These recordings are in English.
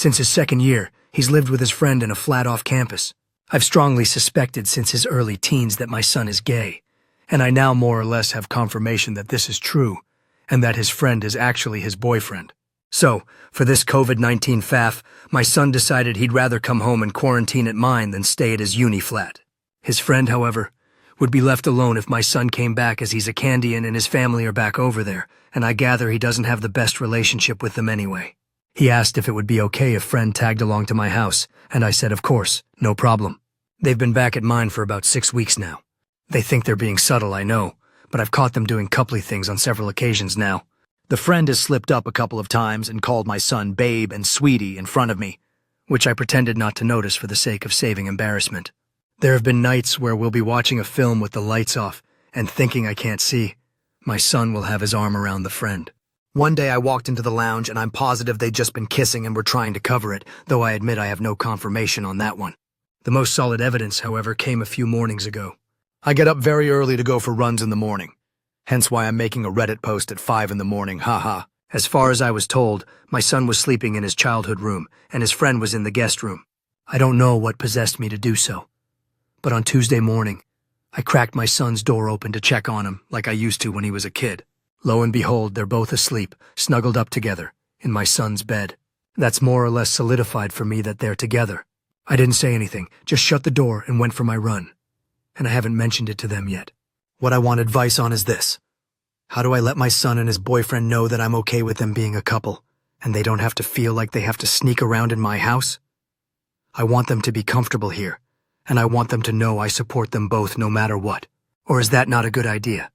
Since his second year, he's lived with his friend in a flat off campus. I've strongly suspected since his early teens that my son is gay, and I now more or less have confirmation that this is true, and that his friend is actually his boyfriend. So, for this COVID-19 faff, my son decided he'd rather come home and quarantine at mine than stay at his uni flat. His friend, however, would be left alone if my son came back, as he's a Canadian and his family are back over there, and I gather he doesn't have the best relationship with them anyway. He asked if it would be okay if friend tagged along to my house, and I said of course, no problem. They've been back at mine for about 6 weeks now. They think they're being subtle, I know, but I've caught them doing coupley things on several occasions now. The friend has slipped up a couple of times and called my son babe and sweetie in front of me, which I pretended not to notice for the sake of saving embarrassment. There have been nights where we'll be watching a film with the lights off and thinking I can't see. My son will have his arm around the friend. One day I walked into the lounge and I'm positive they'd just been kissing and were trying to cover it, though I admit I have no confirmation on that one. The most solid evidence, however, came a few mornings ago. I get up very early to go for runs in the morning. Hence why I'm making a Reddit post at 5 in the morning, haha. As far as I was told, my son was sleeping in his childhood room, and his friend was in the guest room. I don't know what possessed me to do so. But on Tuesday morning, I cracked my son's door open to check on him, like I used to when he was a kid. Lo and behold, they're both asleep, snuggled up together, in my son's bed. That's more or less solidified for me that they're together. I didn't say anything, just shut the door and went for my run. And I haven't mentioned it to them yet. What I want advice on is this. How do I let my son and his boyfriend know that I'm okay with them being a couple, and they don't have to feel like they have to sneak around in my house? I want them to be comfortable here, and I want them to know I support them both no matter what. Or is that not a good idea?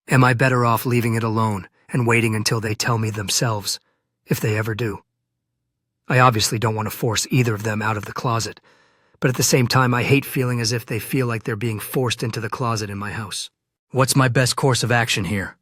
Am I better off leaving it alone and waiting until they tell me themselves, if they ever do? I obviously don't want to force either of them out of the closet, but at the same time I hate feeling as if they feel like they're being forced into the closet in my house. What's my best course of action here?